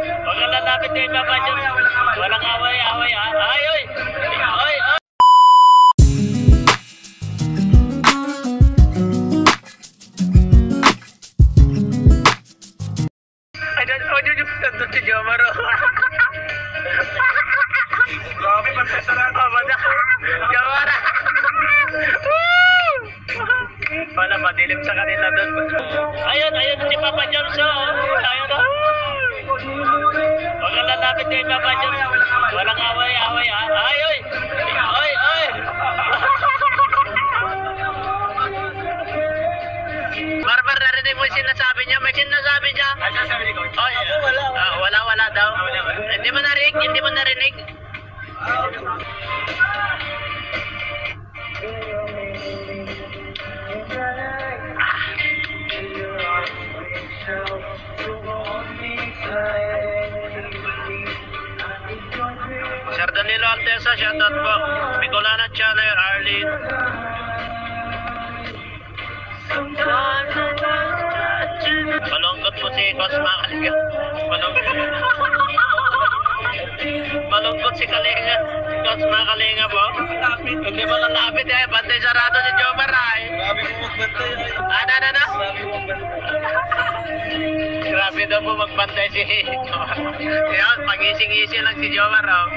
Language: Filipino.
Huwag ka lalapit kay Papa John. Walang away-away ha. Ay, oy! Oy, oy! Ay, nandun si Jomar. Grabe, pagkasalan ka ba na? Jomar! Wala, madilim sa kanila doon. Ayun si Papa John. Ayun o. Huwag ka lalapit kay Papa John. Walang away-away ha. Ay, oy! Oy, oy! Barbar, narinig mo yung sinasabi niya? May sinasabi niya? Oy, wala daw. Hindi mo narinig? Sir Danilo Altesa, shoutout po. Bicolana Channel, Arlene. Malungkot po si Cosma Kalinga. Malungkot si Kalinga. Cosma Kalinga po. Hindi mo lalapit eh. Bantay sarado si Jomar ay. Grabe mo magbantay. Ano? Grabe daw po magbantay si Jomar. Yan, pagising-ising lang si Jomar oh.